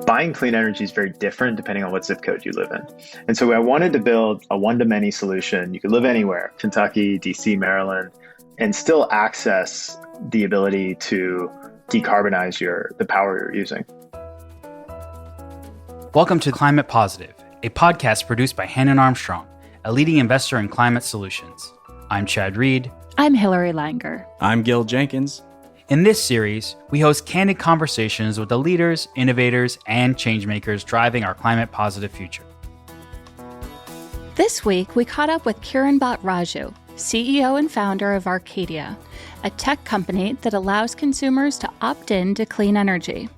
buying clean energy is very different depending on what zip code you live in. And so I wanted to build a one-to-many solution. You could live anywhere, Kentucky, DC, Maryland, and still access the ability to decarbonize the power you're using. Welcome to Climate Positive, a podcast produced by Hannon Armstrong, a leading investor in climate solutions. I'm Chad Reed. I'm Hilary Langer. I'm Gil Jenkins. In this series, we host candid conversations with the leaders, innovators, and changemakers driving our climate-positive future. This week, we caught up with Kiran Bhatraju, CEO and founder of Arcadia, a tech company that allows consumers to opt in to clean energy.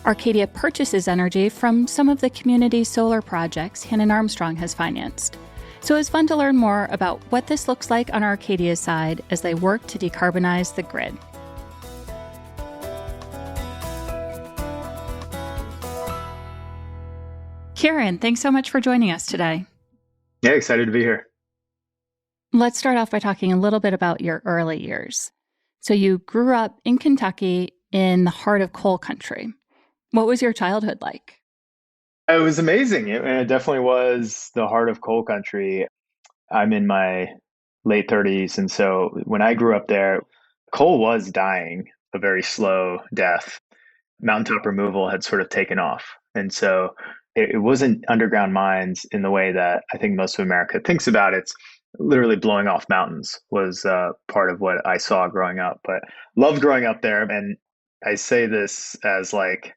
Arcadia purchases energy from some of the community solar projects Hannon Armstrong has financed. So it's fun to learn more about what this looks like on Arcadia's side as they work to decarbonize the grid. Kiran, thanks so much for joining us today. Yeah, excited to be here. Let's start off by talking a little bit about your early years. So you grew up in Kentucky in the heart of coal country. What was your childhood like? It was amazing. It definitely was the heart of coal country. I'm in my late 30s. And so when I grew up there, coal was dying a very slow death. Mountaintop removal had sort of taken off. And so it wasn't underground mines in the way that I think most of America thinks about it. It's literally blowing off mountains was part of what I saw growing up, but loved growing up there. And I say this as like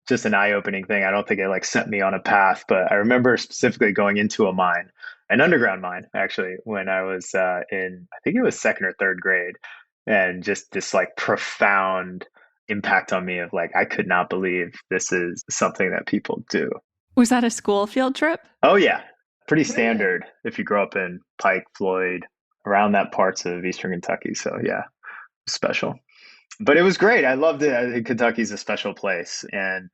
just an eye-opening thing. I don't think it set me on a path, but I remember specifically going into a mine, an underground mine, actually, when I was in, I think it was second or third grade, and just this profound impact on me of I could not believe this is something that people do. Was that a school field trip? Oh, yeah. Pretty standard if you grow up in Pike, Floyd, around that parts of Eastern Kentucky. So, yeah, special. But it was great. I loved it. Kentucky's a special place. And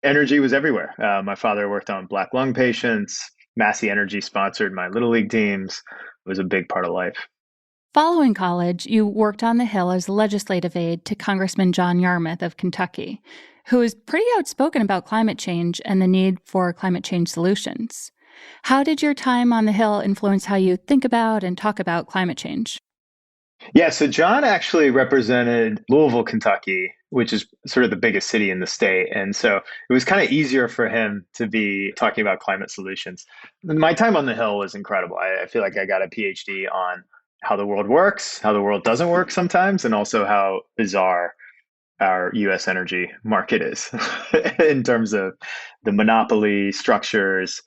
energy was everywhere. My father worked on black lung patients. Massey Energy sponsored my Little League teams. It was a big part of life. Following college, you worked on the Hill as a legislative aide to Congressman John Yarmuth of Kentucky, who is pretty outspoken about climate change and the need for climate change solutions. How did your time on the Hill influence how you think about and talk about climate change? Yeah, so John actually represented Louisville, Kentucky, which is sort of the biggest city in the state. And so it was kind of easier for him to be talking about climate solutions. My time on the Hill was incredible. I feel like I got a PhD on how the world works, how the world doesn't work sometimes, and also how bizarre our US energy market is in terms of the monopoly structures,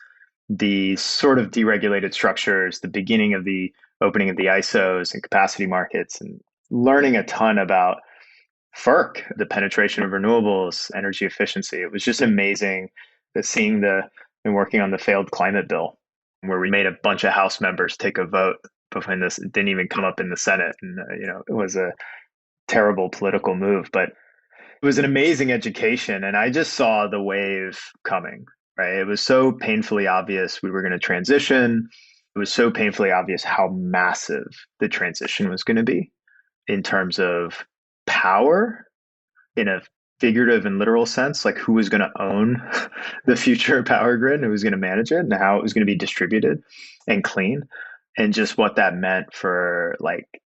the sort of deregulated structures, the beginning of the opening of the ISOs and capacity markets, and learning a ton about FERC, the penetration of renewables, energy efficiency. It was just amazing seeing and working on the failed climate bill, where we made a bunch of House members take a vote behind this. It didn't even come up in the Senate. And, it was a terrible political move, but it was an amazing education. And I just saw the wave coming, right? It was so painfully obvious we were going to transition. It was so painfully obvious how massive the transition was going to be in terms of power in a figurative and literal sense, who was going to own the future power grid and who was going to manage it and how it was going to be distributed and clean, and just what that meant for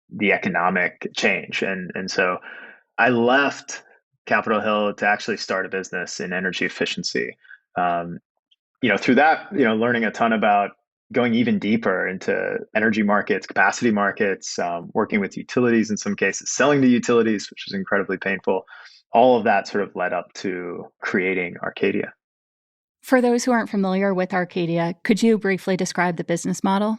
the economic change. And so I left Capitol Hill to actually start a business in energy efficiency. Through that, learning a ton about going even deeper into energy markets, capacity markets, working with utilities in some cases, selling to utilities, which is incredibly painful. All of that sort of led up to creating Arcadia. For those who aren't familiar with Arcadia, could you briefly describe the business model?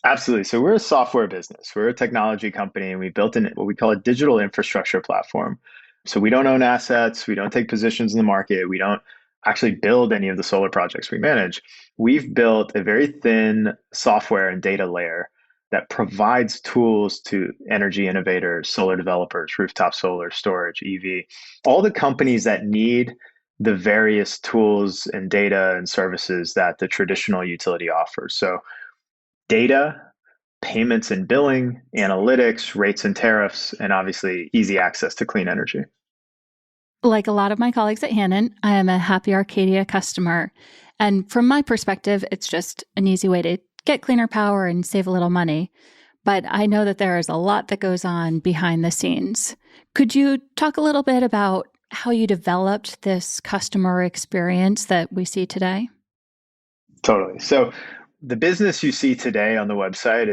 Absolutely. So we're a software business. We're a technology company, and we built what we call a digital infrastructure platform. So we don't own assets. We don't take positions in the market. We don't actually build any of the solar projects we manage. We've built a very thin software and data layer that provides tools to energy innovators, solar developers, rooftop solar, storage, EV, all the companies that need the various tools and data and services that the traditional utility offers. So data, payments and billing, analytics, rates and tariffs, and obviously easy access to clean energy. Like a lot of my colleagues at Hannon, I am a happy Arcadia customer. And from my perspective, it's just an easy way to get cleaner power and save a little money. But I know that there is a lot that goes on behind the scenes. Could you talk a little bit about how you developed this customer experience that we see today? Totally. So the business you see today on the website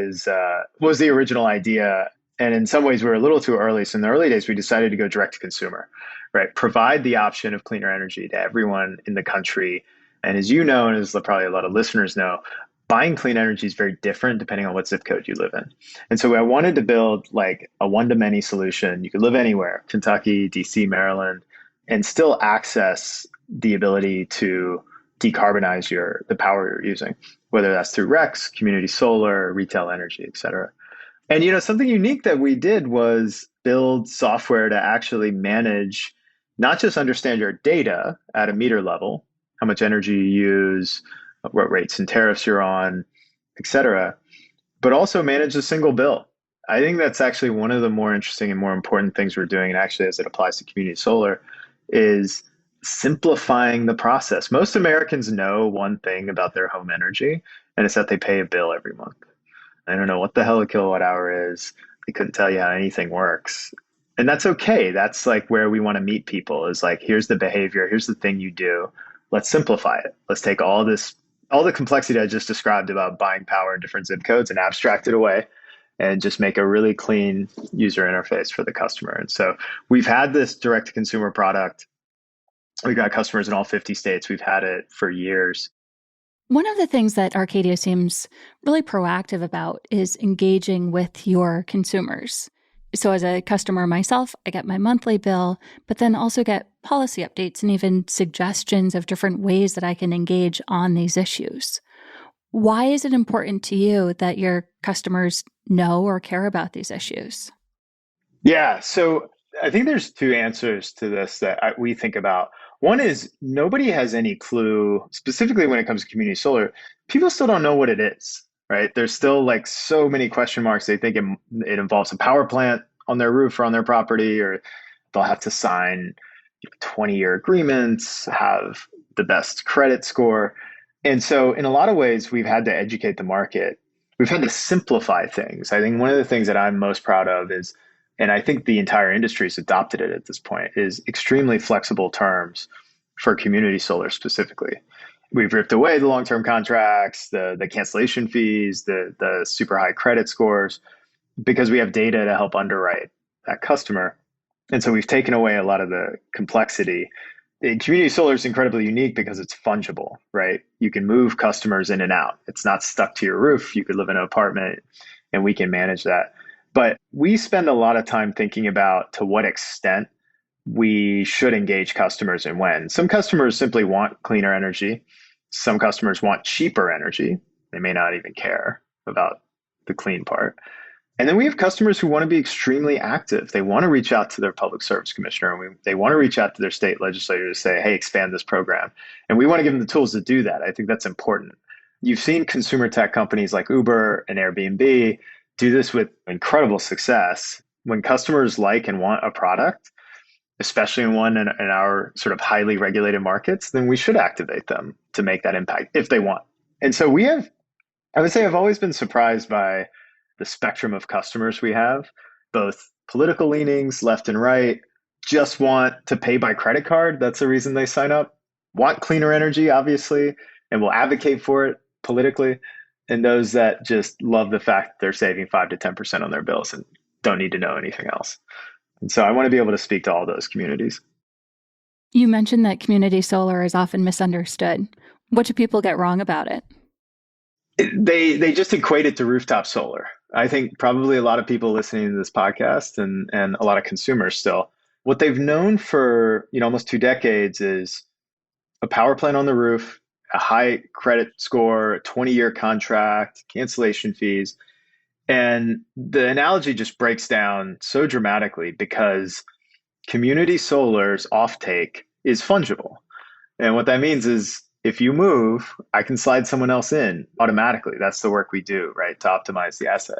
was the original idea. And in some ways, we were a little too early. So in the early days, we decided to go direct to consumer, right? Provide the option of cleaner energy to everyone in the country. And as you know, and as probably a lot of listeners know, buying clean energy is very different depending on what zip code you live in. And so I wanted to build like a one-to-many solution. You could live anywhere, Kentucky, DC, Maryland, and still access the ability to decarbonize the power you're using, whether that's through RECs, community solar, retail energy, et cetera. And something unique that we did was build software to actually manage, not just understand your data at a meter level, how much energy you use, what rates and tariffs you're on, et cetera, but also manage a single bill. I think that's actually one of the more interesting and more important things we're doing, and actually as it applies to community solar, is simplifying the process. Most Americans know one thing about their home energy, and it's that they pay a bill every month. I don't know what the hell a kilowatt hour is. They couldn't tell you how anything works. And that's okay. That's like where we want to meet people, is like, here's the behavior, here's the thing you do. Let's simplify it. Let's take all the complexity I just described about buying power in different zip codes and abstract it away and just make a really clean user interface for the customer. And so we've had this direct to consumer product. We've got customers in all 50 states. We've had it for years. One of the things that Arcadia seems really proactive about is engaging with your consumers. So as a customer myself, I get my monthly bill, but then also get policy updates and even suggestions of different ways that I can engage on these issues. Why is it important to you that your customers know or care about these issues? Yeah, so I think there's two answers to this that we think about. One is nobody has any clue, specifically when it comes to community solar. People still don't know what it is, right? There's still like so many question marks. They think it involves a power plant on their roof or on their property, or they'll have to sign 20-year agreements, have the best credit score. And so in a lot of ways, we've had to educate the market. We've had to simplify things. I think one of the things that I'm most proud of is, and I think the entire industry has adopted it at this point, is extremely flexible terms for community solar specifically. We've ripped away the long-term contracts, the cancellation fees, the super high credit scores, because we have data to help underwrite that customer. And so we've taken away a lot of the complexity. Community solar is incredibly unique because it's fungible, right? You can move customers in and out. It's not stuck to your roof. You could live in an apartment and we can manage that. But we spend a lot of time thinking about to what extent we should engage customers and when. Some customers simply want cleaner energy. Some customers want cheaper energy. They may not even care about the clean part. And then we have customers who want to be extremely active. They want to reach out to their public service commissioner, and they want to reach out to their state legislator to say, hey, expand this program. And we want to give them the tools to do that. I think that's important. You've seen consumer tech companies like Uber and Airbnb do this with incredible success. When customers like and want a product, especially in our sort of highly regulated markets, then we should activate them to make that impact if they want. And so I would say I've always been surprised by the spectrum of customers we have, both political leanings, left and right, just want to pay by credit card. That's the reason they sign up. Want cleaner energy, obviously, and will advocate for it politically. And those that just love the fact that they're saving 5 to 10% on their bills and don't need to know anything else. And so I want to be able to speak to all those communities. You mentioned that community solar is often misunderstood. What do people get wrong about it? They just equate it to rooftop solar. I think probably a lot of people listening to this podcast and a lot of consumers still, what they've known for almost 2 decades is a power plant on the roof, a high credit score, a 20-year contract, cancellation fees. And the analogy just breaks down so dramatically because community solar's offtake is fungible. And what that means is if you move, I can slide someone else in automatically. That's the work we do, right, to optimize the asset.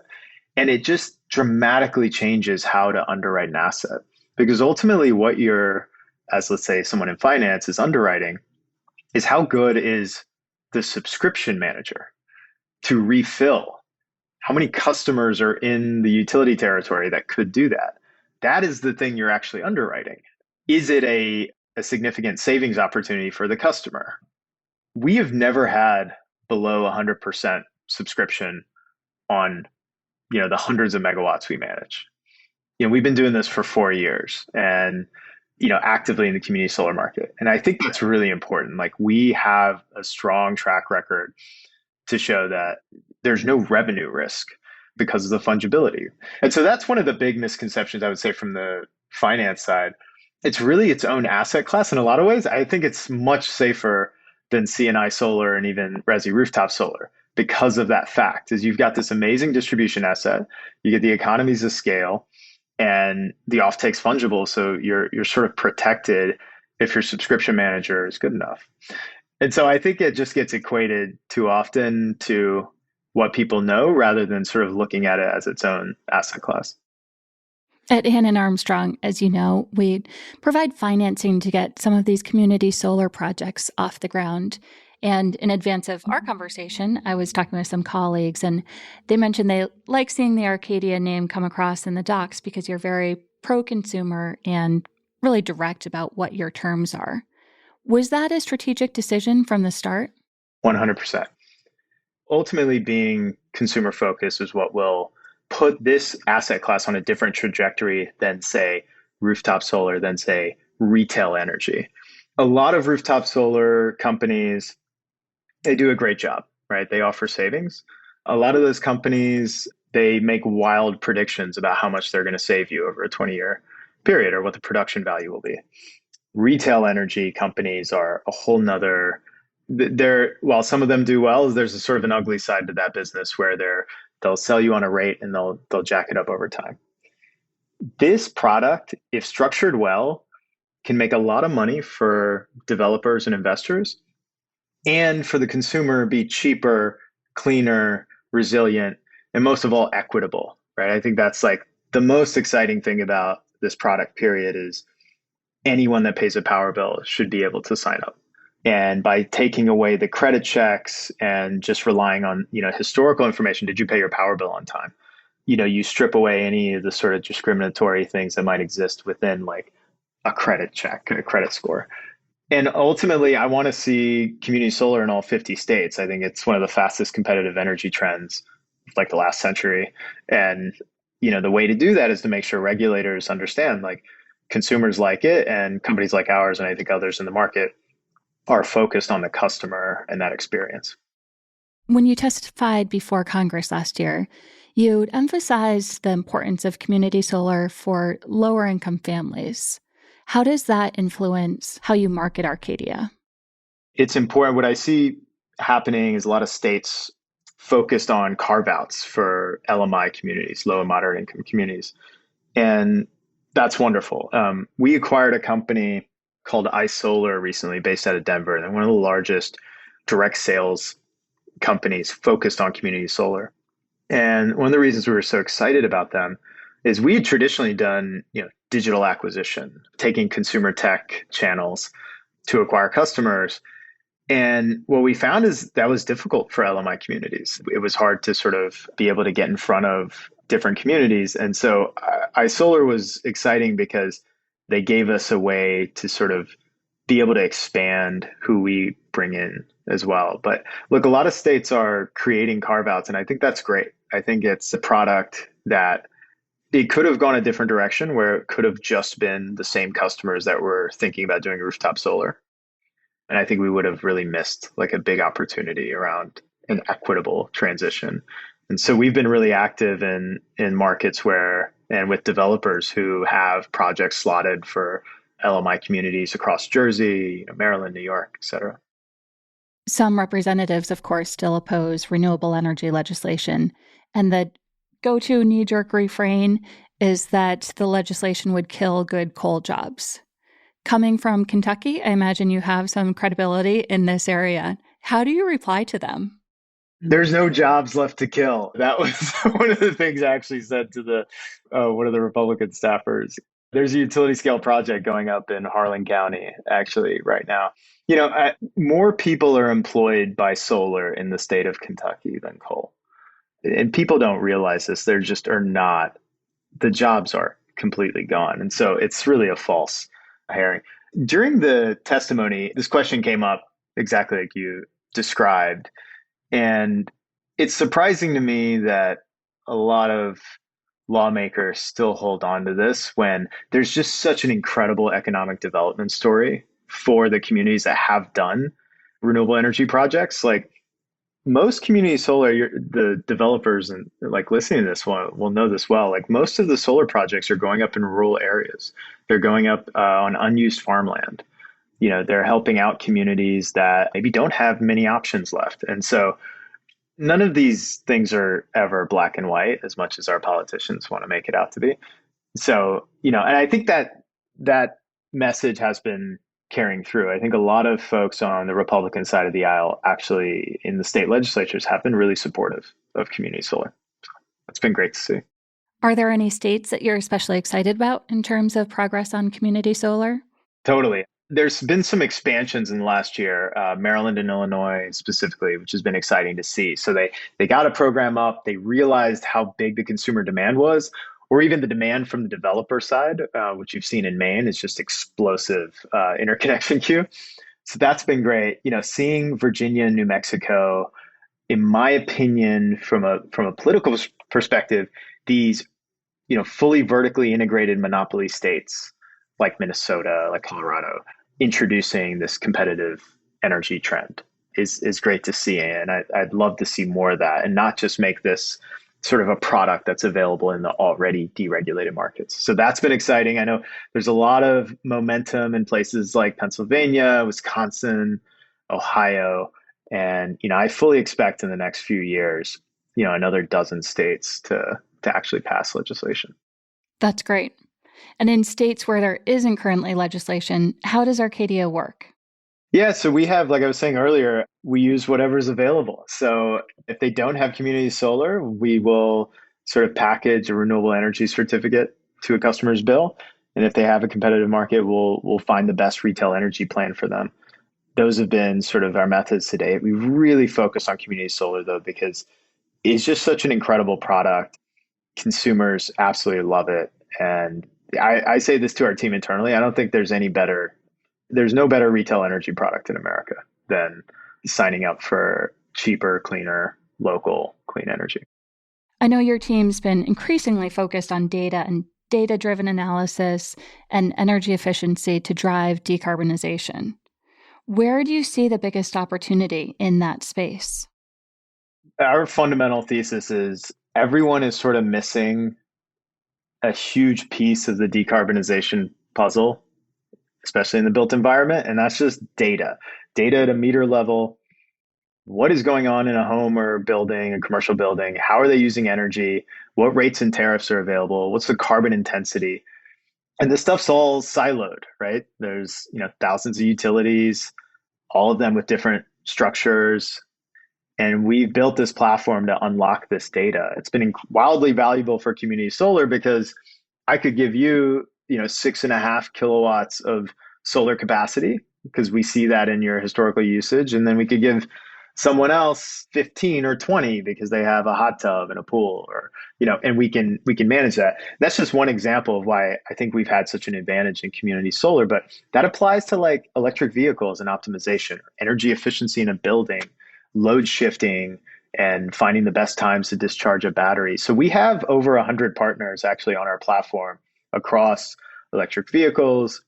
And it just dramatically changes how to underwrite an asset. Because ultimately what you're as let's say someone in finance is underwriting, is how good is the subscription manager to refill? How many customers are in the utility territory that could do that? That is the thing you're actually underwriting. Is it a significant savings opportunity for the customer? We have never had below 100% subscription on the hundreds of megawatts we manage. We've been doing this for 4 years and actively in the community solar market. And I think that's really important. Like, we have a strong track record to show that there's no revenue risk because of the fungibility. And so that's one of the big misconceptions, I would say, from the finance side. It's really its own asset class in a lot of ways. I think it's much safer than C&I solar and even resi rooftop solar because of that fact. Is you've got this amazing distribution asset, you get the economies of scale, and the offtake's fungible, so you're sort of protected if your subscription manager is good enough. And so I think it just gets equated too often to what people know rather than sort of looking at it as its own asset class. At Hannon Armstrong, as you know, we provide financing to get some of these community solar projects off the ground. And in advance of our conversation, I was talking with some colleagues, and they mentioned they like seeing the Arcadia name come across in the docs because you're very pro-consumer and really direct about what your terms are. Was that a strategic decision from the start? 100%. Ultimately, being consumer focused is what will put this asset class on a different trajectory than, say, rooftop solar, than, say, retail energy. A lot of rooftop solar companies, they do a great job, right? They offer savings. A lot of those companies, they make wild predictions about how much they're going to save you over a 20-year period or what the production value will be. Retail energy companies are a whole nother, while some of them do well, there's a sort of an ugly side to that business where they'll sell you on a rate and they'll jack it up over time. This product, if structured well, can make a lot of money for developers and investors, and for the consumer be cheaper, cleaner, resilient, and most of all, equitable, right? I think that's like the most exciting thing about this product, period, is anyone that pays a power bill should be able to sign up. And by taking away the credit checks and just relying on, historical information, did you pay your power bill on time? You strip away any of the sort of discriminatory things that might exist within like a credit check, a credit score. And ultimately, I want to see community solar in all 50 states. I think it's one of the fastest competitive energy trends of like the last century. And, the way to do that is to make sure regulators understand like consumers like it, and companies like ours, and I think others in the market, are focused on the customer and that experience. When you testified before Congress last year, you emphasized the importance of community solar for lower income families. How does that influence how you market Arcadia? It's important. What I see happening is a lot of states focused on carve-outs for LMI communities, low and moderate income communities. And that's wonderful. We acquired a company called iSolar recently, based out of Denver. They're one of the largest direct sales companies focused on community solar. And one of the reasons we were so excited about them is we had traditionally done, digital acquisition, taking consumer tech channels to acquire customers. And what we found is that was difficult for LMI communities. It was hard to sort of be able to get in front of different communities. And so iSolar was exciting because they gave us a way to sort of be able to expand who we bring in as well. But look, a lot of states are creating carve-outs, and I think that's great. I think it's a product that it could have gone a different direction, where it could have just been the same customers that were thinking about doing rooftop solar. And I think we would have really missed like a big opportunity around an equitable transition. And so we've been really active in markets where, and with developers who have projects slotted for LMI communities across Jersey, Maryland, New York, et cetera. Some representatives, of course, still oppose renewable energy legislation. And the go-to knee-jerk refrain is that the legislation would kill good coal jobs. Coming from Kentucky, I imagine you have some credibility in this area. How do you reply to them? There's no jobs left to kill. That was one of the things I actually said to one of the Republican staffers. There's a utility scale project going up in Harlan County, actually, right now. More people are employed by solar in the state of Kentucky than coal. And people don't realize this. There just are not, the jobs are completely gone. And so it's really a false herring. During the testimony, this question came up exactly like you described. And it's surprising to me that a lot of lawmakers still hold on to this when there's just such an incredible economic development story for the communities that have done renewable energy projects. Like most community solar, the developers and like listening to this will know this well. Like most of the solar projects are going up in rural areas. They're going up on unused farmland. They're helping out communities that maybe don't have many options left. And so none of these things are ever black and white as much as our politicians want to make it out to be. So, and I think that message has been carrying through. I think a lot of folks on the Republican side of the aisle, actually in the state legislatures, have been really supportive of community solar. It's been great to see. Are there any states that you're especially excited about in terms of progress on community solar? Totally. There's been some expansions in the last year, Maryland and Illinois specifically, which has been exciting to see. So they got a program up. They realized how big the consumer demand was, or even the demand from the developer side, which you've seen in Maine is just explosive interconnection queue. So that's been great. Seeing Virginia and New Mexico, in my opinion, from a political perspective, these fully vertically integrated monopoly states like Minnesota, like Colorado, introducing this competitive energy trend is great to see. And I'd love to see more of that and not just make this sort of a product that's available in the already deregulated markets. So that's been exciting. I know there's a lot of momentum in places like Pennsylvania, Wisconsin, Ohio. And, I fully expect in the next few years, another dozen states to actually pass legislation. That's great. And in states where there isn't currently legislation, how does Arcadia work? Yeah, so we have, like I was saying earlier, we use whatever's available. So if they don't have community solar, we will sort of package a renewable energy certificate to a customer's bill. And if they have a competitive market, we'll find the best retail energy plan for them. Those have been sort of our methods to date. We really focus on community solar though, because it's just such an incredible product. Consumers absolutely love it. And I say this to our team internally. I don't think there's no better retail energy product in America than signing up for cheaper, cleaner, local clean energy. I know your team's been increasingly focused on data and data-driven analysis and energy efficiency to drive decarbonization. Where do you see the biggest opportunity in that space? Our fundamental thesis is everyone is sort of missing a huge piece of the decarbonization puzzle, especially in the built environment. And that's just data at a meter level. What is going on in a home or building, a commercial building? How are they using energy? What rates and tariffs are available? What's the carbon intensity? And this stuff's all siloed, right? There's, thousands of utilities, all of them with different structures. And we've built this platform to unlock this data. It's been wildly valuable for community solar because I could give you, 6.5 kilowatts of solar capacity because we see that in your historical usage. And then we could give someone else 15 or 20 because they have a hot tub and a pool or, and we can manage that. That's just one example of why I think we've had such an advantage in community solar, but that applies to like electric vehicles and optimization, energy efficiency in a building, load shifting, and finding the best times to discharge a battery. So we have over 100 partners actually on our platform across electric vehicles,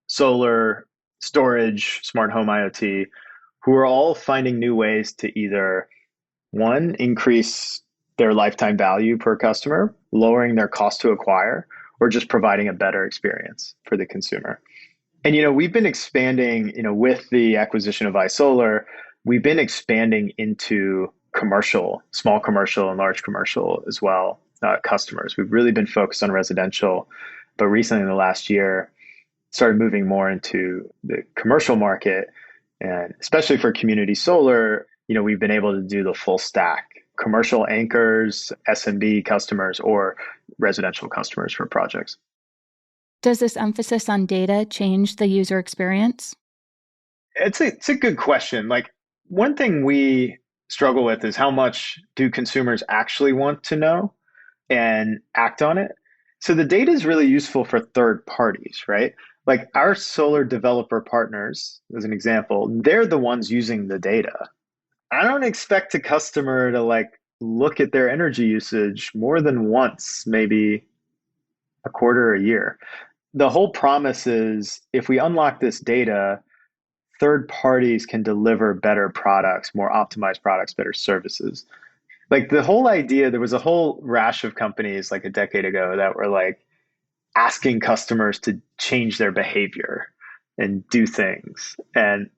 solar, storage, smart home IoT, who are all finding new ways to either, one, increase their lifetime value per customer, lowering their cost to acquire, or just providing a better experience for the consumer. And, we've been expanding, with the acquisition of iSolar, we've been expanding into commercial, small commercial and large commercial as well, customers. We've really been focused on residential, but recently in the last year, started moving more into the commercial market. And especially for community solar, we've been able to do the full stack, commercial anchors, SMB customers, or residential customers for projects. Does this emphasis on data change the user experience? It's a good question. Like one thing we struggle with is how much do consumers actually want to know and act on it. So the data is really useful for third parties, right? Like our solar developer partners, as an example, they're the ones using the data. I don't expect a customer to like look at their energy usage more than once, maybe a quarter a year. The whole promise is if we unlock this data, third parties can deliver better products, more optimized products, better services. Like the whole idea, there was a whole rash of companies like a decade ago that were like asking customers to change their behavior and do things. And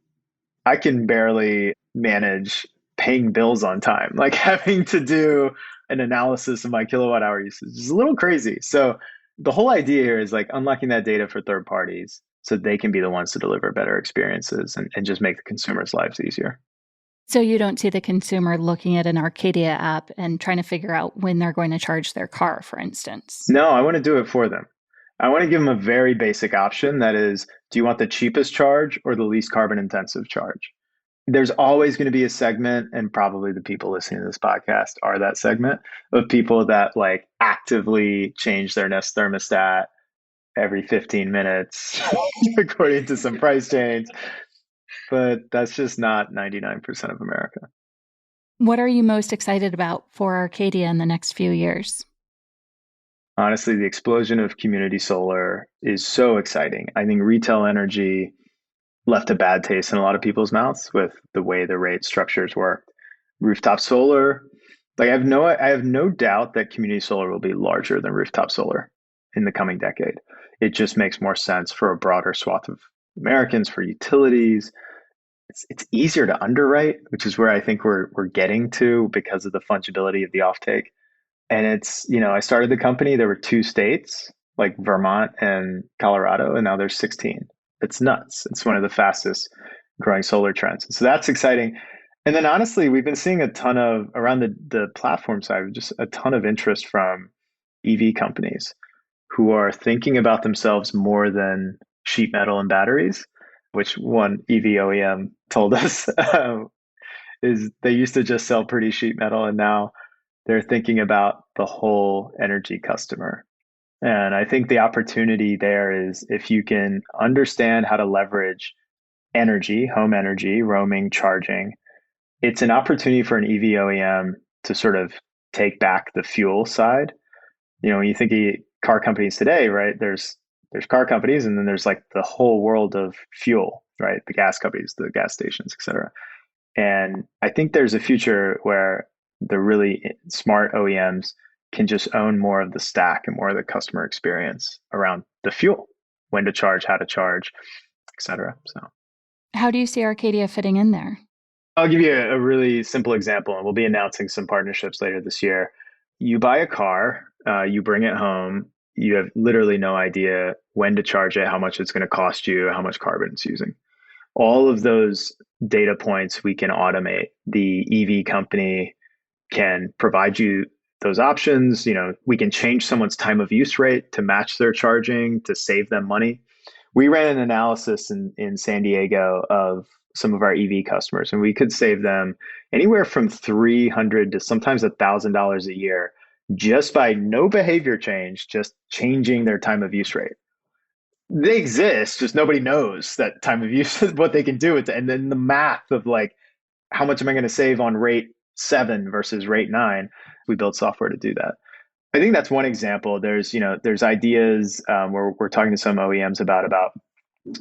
I can barely manage paying bills on time. Like having to do an analysis of my kilowatt hour usage is a little crazy. So the whole idea here is like unlocking that data for third parties so they can be the ones to deliver better experiences and just make the consumers' lives easier. So you don't see the consumer looking at an Arcadia app and trying to figure out when they're going to charge their car, for instance. No, I want to do it for them. I want to give them a very basic option that is, do you want the cheapest charge or the least carbon intensive charge? There's always going to be a segment, and probably the people listening to this podcast are that segment of people that like actively change their Nest thermostat every 15 minutes according to some price change. But that's just not 99% of America. What are you most excited about for Arcadia in the next few years? Honestly, the explosion of community solar is so exciting. I think retail energy left a bad taste in a lot of people's mouths with the way the rate structures work. Rooftop solar, like I have no doubt that community solar will be larger than rooftop solar in the coming decade. It just makes more sense for a broader swath of Americans, for utilities. It's easier to underwrite, which is where I think we're getting to because of the fungibility of the offtake. And it's, I started the company, there were two states like Vermont and Colorado, and now there's 16. It's nuts. It's one of the fastest growing solar trends. So that's exciting. And then honestly, we've been seeing a ton of around the platform side, just a ton of interest from EV companies who are thinking about themselves more than sheet metal and batteries, which one EV OEM told us is they used to just sell pretty sheet metal and now they're thinking about the whole energy customer. And I think the opportunity there is if you can understand how to leverage energy, home energy, roaming, charging, it's an opportunity for an EV OEM to sort of take back the fuel side. When you think of car companies today, right? There's car companies and then there's like the whole world of fuel, right? The gas companies, the gas stations, et cetera. And I think there's a future where the really smart OEMs can just own more of the stack and more of the customer experience around the fuel, when to charge, how to charge, et cetera. So How do you see Arcadia fitting in there? I'll give you a really simple example, and we'll be announcing some partnerships later this year. You buy a car, you bring it home, you have literally no idea when to charge it, how much it's going to cost you, how much carbon it's using. All of those data points we can automate. The EV company can provide you those options. We can change someone's time of use rate to match their charging to save them money. We ran an analysis in San Diego of some of our EV customers, and we could save them anywhere from $300 to sometimes $1,000 a year just by no behavior change, just changing their time of use rate. They exist, just nobody knows that time of use, what they can do with it. And then the math of like, how much am I going to save on rate 7 versus rate 9? We build software to do that. I think that's one example. There's ideas where we're talking to some OEMs about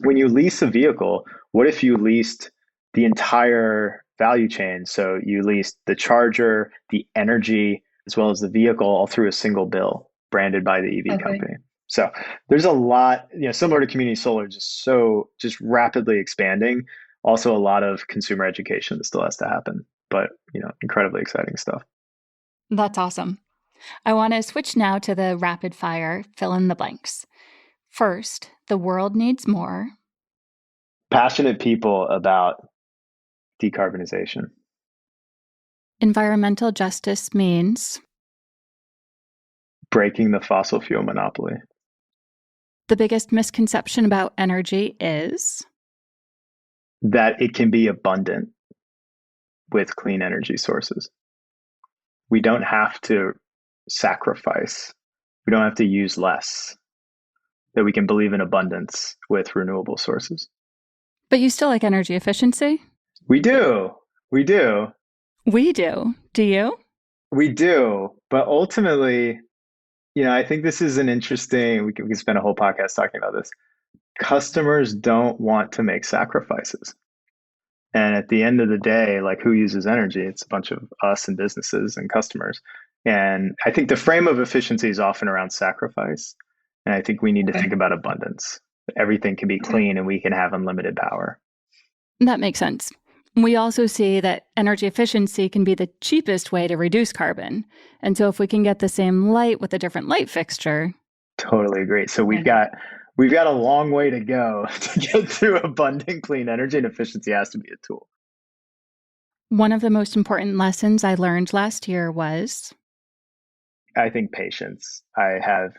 when you lease a vehicle, what if you leased the entire value chain? So you leased the charger, the energy, as well as the vehicle all through a single bill branded by the EV company. So there's a lot, similar to community solar, just rapidly expanding. Also a lot of consumer education that still has to happen, but incredibly exciting stuff. That's awesome. I want to switch now to the rapid fire fill in the blanks. First, the world needs more passionate people about decarbonization. Environmental justice means breaking the fossil fuel monopoly. The biggest misconception about energy is that it can be abundant with clean energy sources. We don't have to sacrifice. We don't have to use less. That we can believe in abundance with renewable sources. But you still like energy efficiency? We do. We do. We do. Do you? We do. But ultimately, I think this is an interesting, we can spend a whole podcast talking about this. Customers don't want to make sacrifices. And at the end of the day, like, who uses energy? It's a bunch of us and businesses and customers. And I think the frame of efficiency is often around sacrifice. And I think we need to think about abundance. Everything can be clean and we can have unlimited power. That makes sense. We also see that energy efficiency can be the cheapest way to reduce carbon. And so if we can get the same light with a different light fixture. Totally agree. So we've got a long way to go to get through abundant clean energy, and efficiency has to be a tool. One of the most important lessons I learned last year was? I think patience. I have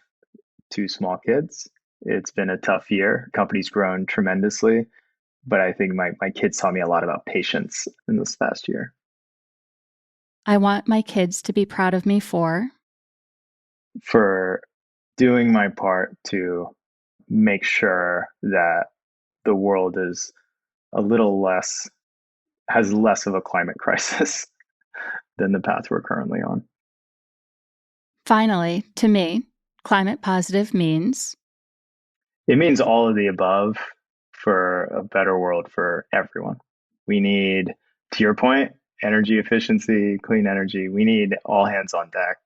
2 small kids. It's been a tough year. Company's grown tremendously, but I think my kids taught me a lot about patience in this past year. I want my kids to be proud of me for doing my part to make sure that the world is has less of a climate crisis than the path we're currently on. Finally, to me, climate positive means? It means all of the above for a better world for everyone. We need, to your point, energy efficiency, clean energy. We need all hands on deck.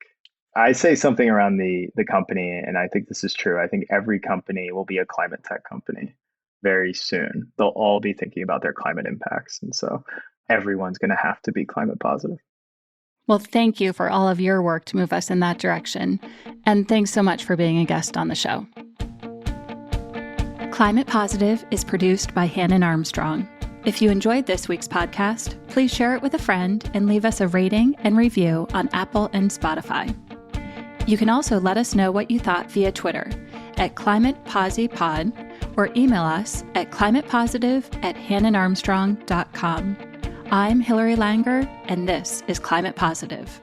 I say something around the company, and I think this is true. I think every company will be a climate tech company very soon. They'll all be thinking about their climate impacts. And so everyone's going to have to be climate positive. Well, thank you for all of your work to move us in that direction. And thanks so much for being a guest on the show. Climate Positive is produced by Hannon Armstrong. If you enjoyed this week's podcast, please share it with a friend and leave us a rating and review on Apple and Spotify. You can also let us know what you thought via Twitter at ClimatePosiPod or email us at climatepositive@hannonarmstrong.com. I'm Hilary Langer, and this is Climate Positive.